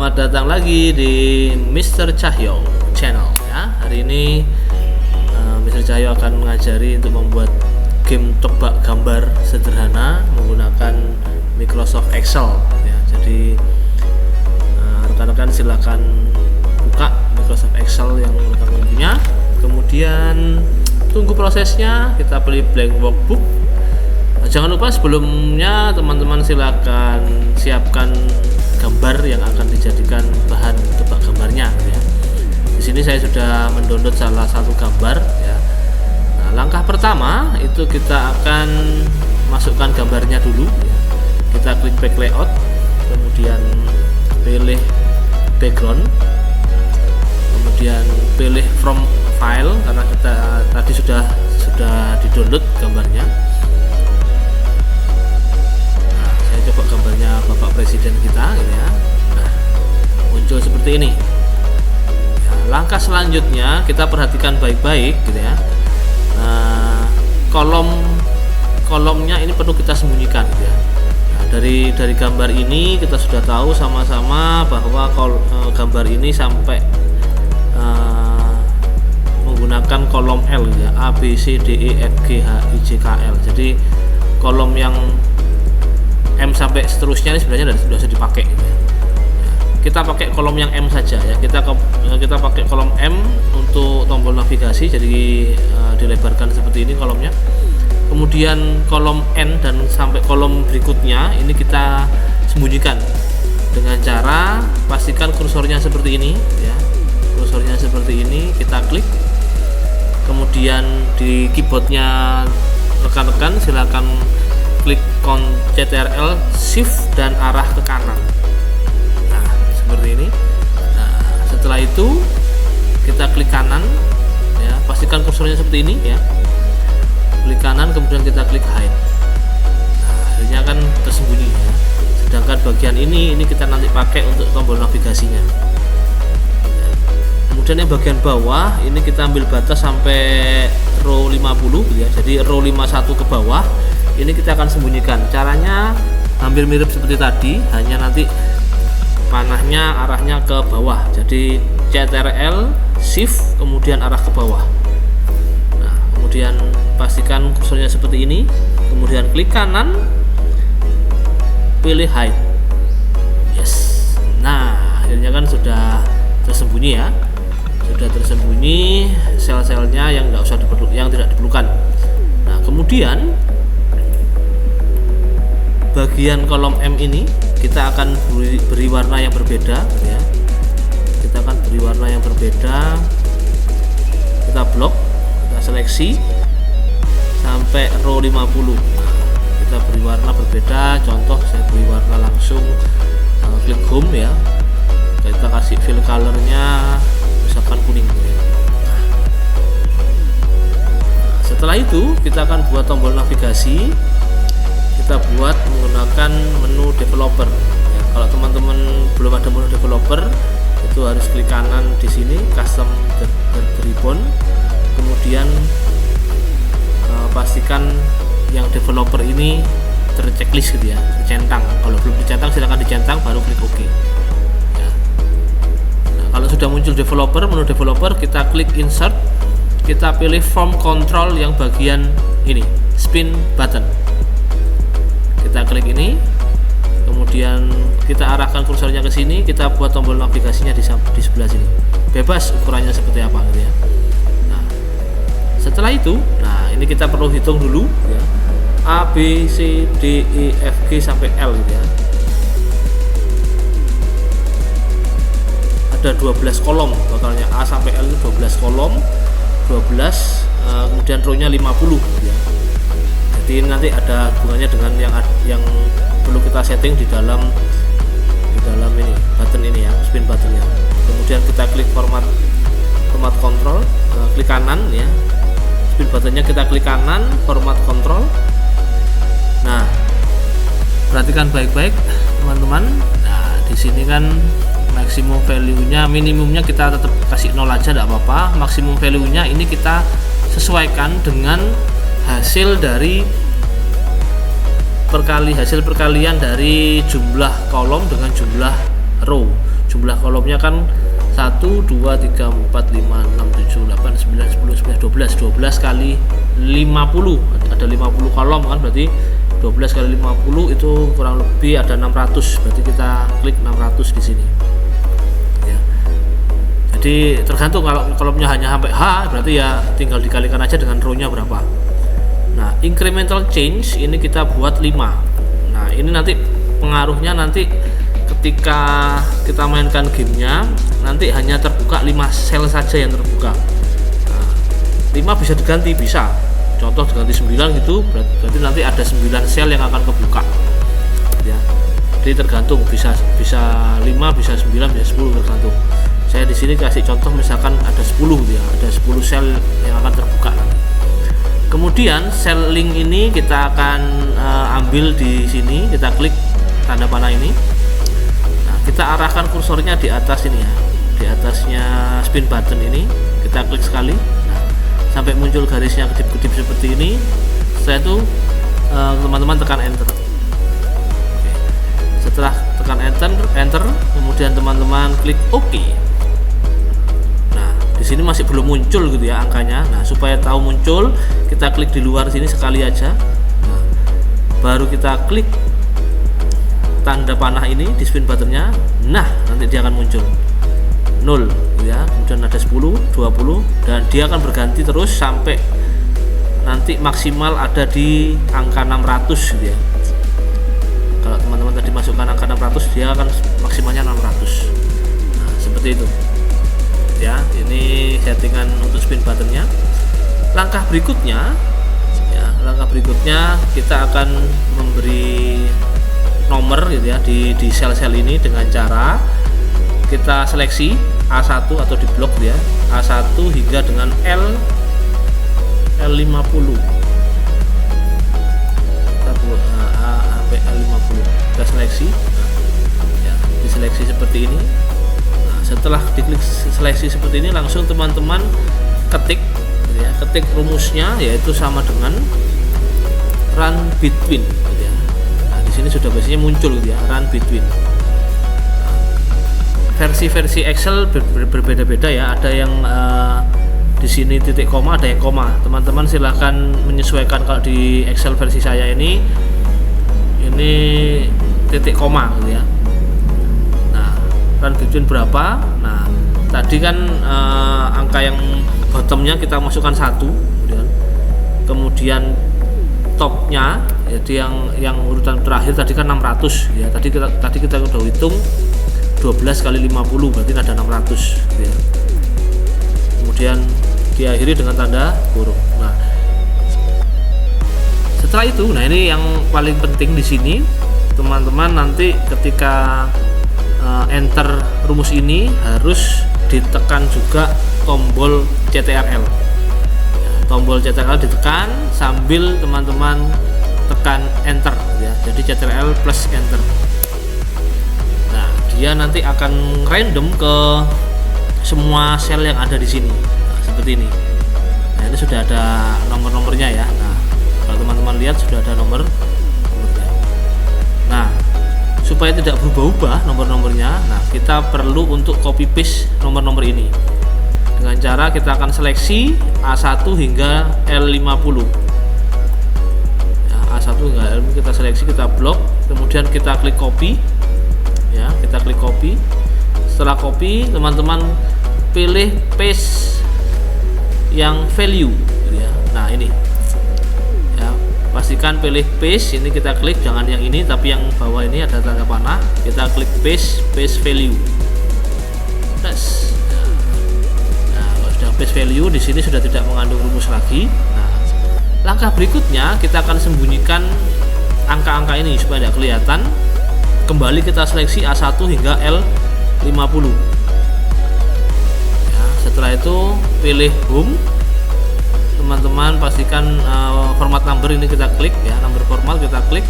Selamat datang lagi di Mr. Cahyo Channel ya. Hari ini Mr. Cahyo akan mengajari untuk membuat game tebak gambar sederhana menggunakan Microsoft Excel ya. Jadi rekan-rekan silakan buka Microsoft Excel yang rekan-rekan punya. Kemudian tunggu prosesnya, kita pilih blank workbook. Jangan lupa sebelumnya teman-teman silakan siapkan gambar yang akan dijadikan bahan tebak gambarnya ya. Di sini saya sudah mendownload salah satu gambar ya. Nah, langkah pertama itu kita akan masukkan gambarnya dulu ya. Kita klik back layout, kemudian pilih background, kemudian pilih from file karena kita tadi sudah di-download gambarnya. Coba gambarnya Bapak Presiden kita gitu ya. Nah, muncul seperti ini ya, langkah selanjutnya kita perhatikan baik-baik gitu ya. Kolomnya ini perlu kita sembunyikan gitu ya. Nah, dari gambar ini kita sudah tahu sama-sama bahwa gambar ini sampai menggunakan kolom L gitu ya, A, B, C, D, E, F, G, H, I, J, K, L. Jadi kolom yang M sampai seterusnya ini sebenarnya sudah bisa dipakai gitu ya. Kita pakai kolom yang M saja ya. Kita pakai kolom M untuk tombol navigasi, jadi dilebarkan seperti ini kolomnya. Kemudian kolom N dan sampai kolom berikutnya ini kita sembunyikan dengan cara pastikan kursornya seperti ini ya. Kursornya seperti ini, kita klik. Kemudian di keyboardnya rekan-rekan silakan klik Ctrl Shift dan arah ke kanan. Nah, seperti ini. Nah, setelah itu kita klik kanan ya, pastikan kursornya seperti ini ya. Klik kanan, kemudian kita klik hide. Nah, akhirnya kan tersembunyi ya. Sedangkan bagian ini kita nanti pakai untuk tombol navigasinya ya. Kemudian yang bagian bawah ini kita ambil batas sampai row 50 ya. Jadi row 51 ke bawah ini kita akan sembunyikan. Caranya hampir mirip seperti tadi, hanya nanti panahnya arahnya ke bawah. Jadi Ctrl Shift kemudian arah ke bawah. Nah, kemudian pastikan kursornya seperti ini, kemudian klik kanan, pilih hide. Yes. Nah, akhirnya kan sudah tersembunyi ya. Sudah tersembunyi sel-selnya yang tidak diperlukan. Nah, kemudian bagian kolom M ini kita akan beri warna yang berbeda ya. Kita akan beri warna yang berbeda. Kita blok, kita seleksi sampai row 50. Nah, kita beri warna berbeda. Contoh saya beri warna langsung, klik home ya. Kita kasih fill colornya misalkan kuning. Nah, setelah itu kita akan buat tombol navigasi. Kita buat menggunakan menu developer ya. Kalau teman-teman belum ada menu developer, itu harus klik kanan di sini custom ribbon, kemudian pastikan yang developer ini terchecklist gitu ya, tercentang. Kalau belum dicentang silahkan dicentang, baru klik OK ya. Nah, kalau sudah muncul developer, menu developer, kita klik insert, kita pilih form control yang bagian ini spin button. Kita klik ini, kemudian kita arahkan kursornya ke sini, kita buat tombol navigasinya di sebelah sini. Bebas ukurannya seperti apa gitu ya. Nah, setelah itu, nah ini kita perlu hitung dulu ya. A, B, C, D, E, F, G sampai L gitu ya. Ada 12 kolom totalnya, A sampai L itu 12 kolom, 12 kemudian row-nya 50 gitu ya. Jadi nanti ada hubungannya dengan yang perlu kita setting di dalam ini button ini ya, spin buttonnya. Kemudian kita klik format control, klik kanan ya, spin buttonnya kita klik kanan, format control. Nah, perhatikan baik-baik teman-teman. Nah, di sini kan maksimum value-nya, minimumnya kita tetap kasih 0 aja, tidak apa-apa. Maksimum value-nya ini kita sesuaikan dengan hasil dari hasil perkalian dari jumlah kolom dengan jumlah row. jumlah kolomnya kan 1, 2, 3, 4, 5, 6, 7, 8, 9, 10, 11, 12 kali 50, ada 50 kolom kan, berarti 12 kali 50 itu kurang lebih ada 600, berarti kita klik 600 di sini ya. Jadi tergantung, kalau kolomnya hanya sampai H berarti ya tinggal dikalikan aja dengan row nya berapa. Nah, incremental change ini kita buat 5. Nah, ini nanti pengaruhnya nanti ketika kita mainkan gamenya nanti hanya terbuka 5 sel saja yang terbuka. Nah, 5 bisa diganti, bisa. Contoh diganti 9 gitu, berarti nanti ada 9 sel yang akan kebuka. Ya. Jadi tergantung, bisa 5, bisa 9, bisa 10 tergantung. Saya di sini kasih contoh misalkan ada 10 ya, ada 10 sel yang akan terbuka nanti. Kemudian sel link ini kita akan ambil di sini, kita klik tanda panah ini. Nah, kita arahkan kursornya di atas ini ya, di atasnya spin button ini, kita klik sekali. Nah, sampai muncul garisnya kedip-kedip seperti ini. Setelah itu teman-teman tekan enter. Oke. Setelah tekan enter, kemudian teman-teman klik OK. Di sini masih belum muncul gitu ya angkanya. Nah, supaya tahu muncul, kita klik di luar sini sekali aja. Nah, baru kita klik tanda panah ini di spin buttonnya. Nah, nanti dia akan muncul 0 gitu ya. Kemudian ada 10, 20 dan dia akan berganti terus sampai nanti maksimal ada di angka 600 gitu ya. Kalau teman-teman tadi masukkan angka 600, dia akan maksimalnya 600. Nah, seperti itu. Ya, ini settingan untuk spin buttonnya. Langkah berikutnya kita akan memberi nomor gitu ya di sel-sel ini dengan cara kita seleksi A1 atau di blok ya, A1 hingga dengan L50. Kita buat sampai L50. Kita seleksi. Ya, diseleksi seperti ini. Setelah diklik seleksi seperti ini, langsung teman-teman ketik gitu ya, ketik rumusnya yaitu sama dengan run between gitu ya. Nah, di sini sudah biasanya muncul gitu ya, run between. Nah, versi-versi Excel berbeda-beda ya, ada yang di sini titik koma, ada yang koma. Teman-teman silahkan menyesuaikan. Kalau di Excel versi saya ini titik koma gitu ya. Run between berapa? Nah, tadi kan angka yang bottomnya kita masukkan 1, kemudian topnya jadi yang urutan terakhir tadi kan 600 ya. Tadi kita udah hitung 12 kali 50 berarti ada 600 ya. Kemudian diakhiri dengan tanda kurung. Nah, setelah itu, nah ini yang paling penting di sini, teman-teman nanti ketika enter rumus ini harus ditekan juga tombol CTRL ya, tombol CTRL ditekan sambil teman-teman tekan enter ya, jadi CTRL plus enter. Nah, dia nanti akan random ke semua sel yang ada di sini. Nah, seperti ini. Nah, ini sudah ada nomor-nomornya ya. Nah, kalau teman-teman lihat sudah ada nomornya. Nah, supaya tidak berubah-ubah nomor-nomornya, nah kita perlu untuk copy paste nomor-nomor ini dengan cara kita akan seleksi A1 hingga L50 ya, A1 hingga L50 kita seleksi, kita blok, kemudian kita klik copy ya, kita klik copy. Setelah copy, teman-teman pilih paste yang value ya. Nah, ini ya, pastikan pilih paste, ini kita klik, jangan yang ini tapi yang bawah ini ada tanda panah, kita klik paste value. Nah, kalau sudah paste value, di sini sudah tidak mengandung rumus lagi. Nah, langkah berikutnya kita akan sembunyikan angka-angka ini supaya tidak kelihatan. Kembali kita seleksi A1 hingga L50 ya. Setelah itu pilih home, teman-teman pastikan format number ini kita klik ya, number format kita klik.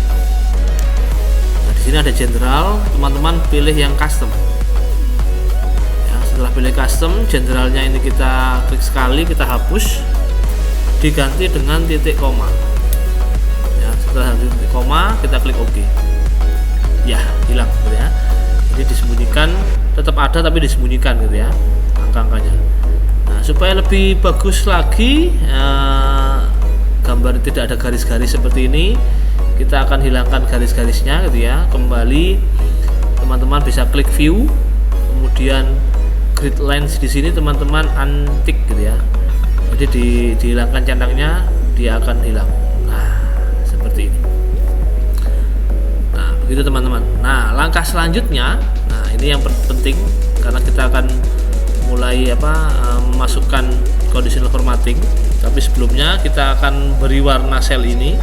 Nah, di sini ada general, teman-teman pilih yang custom ya. Setelah pilih custom, generalnya ini kita klik sekali, kita hapus, diganti dengan titik koma ya. Setelah titik koma kita klik OK ya, hilang gitu ya. Jadi disembunyikan tetap ada tapi disembunyikan gitu ya, angka-angkanya. Nah, supaya lebih bagus lagi, gambar tidak ada garis-garis seperti ini, kita akan hilangkan garis-garisnya gitu ya. Kembali teman-teman bisa klik view, kemudian grid lines di sini teman-teman untick gitu ya. Jadi dihilangkan centangnya, dia akan hilang. Nah, seperti ini. Nah, begitu teman-teman. Nah, langkah selanjutnya, nah ini yang penting karena kita akan mulai memasukkan conditional formatting. Tapi sebelumnya kita akan beri warna sel ini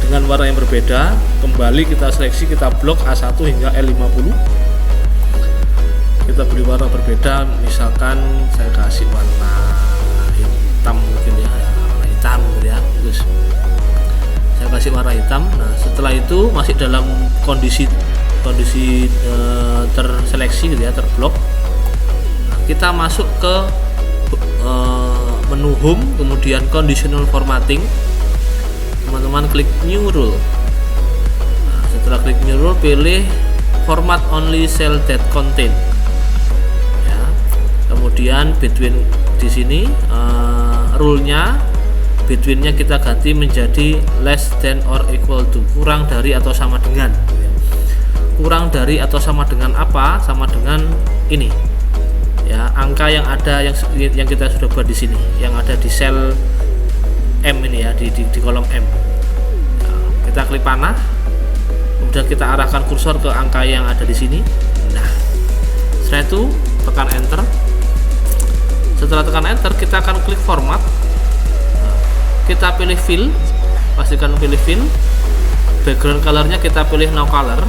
dengan warna yang berbeda. Kembali kita seleksi, kita blok A1 hingga L50. Kita beri warna berbeda, misalkan saya kasih warna hitam mungkin ya, warna hitam gitu ya. Terus saya kasih warna hitam. Nah, setelah itu masih dalam kondisi terseleksi gitu ya, terblok. Nah, kita masuk ke menu home, kemudian conditional formatting. Teman-teman klik new rule. Nah, setelah klik new rule, pilih format only cell that contain ya. Kemudian between di sini rule-nya, between-nya kita ganti menjadi less than or equal to, kurang dari atau sama dengan. Kurang dari atau sama dengan apa? Sama dengan ini ya, angka yang ada yang kita sudah buat di sini, yang ada di sel M ini ya, di kolom M. Nah, kita klik panah, kemudian kita arahkan kursor ke angka yang ada di sini. Nah, setelah itu tekan enter. Setelah tekan enter, kita akan klik format. Nah, kita pilih fill, pastikan pilih fill. Background colornya kita pilih no color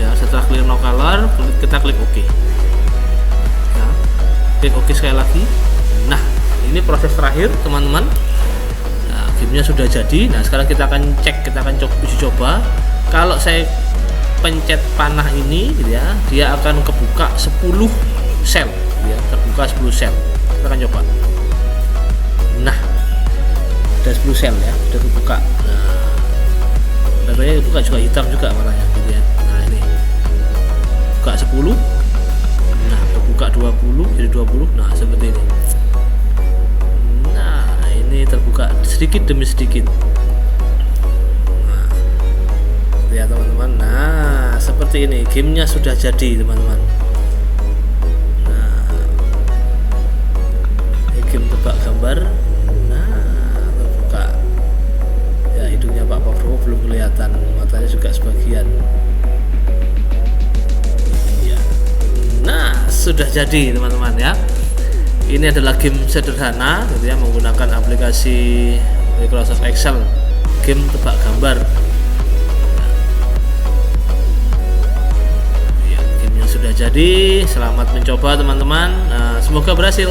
ya. Setelah klik no color, kita klik OK. Klik OK sekali lagi. Nah, ini proses terakhir teman-teman. Nah, gamenya sudah jadi. Nah, sekarang kita akan cek, kita akan uji coba. Kalau saya pencet panah ini gitu ya, dia akan kebuka 10 sel ya, terbuka 10 sel. Kita akan coba. Nah, ada 10 sel ya, sudah kebuka. Nah, namanya buka juga hitam juga warnanya gitu ya. Nah, ini buka 10. Nah, terbuka 20 jadi 20. Nah, seperti ini. Nah, ini terbuka sedikit demi sedikit. Nah, lihat teman-teman. Nah, seperti ini. Gamenya sudah jadi teman-teman. Nah, ini game tebak gambar. Nah, terbuka. Ya, hidungnya Pak Prabowo belum kelihatan, matanya juga sebagian. Nah, sudah jadi teman-teman ya. Ini adalah game sederhana gitu ya, menggunakan aplikasi Microsoft Excel, game tebak gambar. Ya, gamenya sudah jadi. Selamat mencoba teman-teman. Nah, semoga berhasil.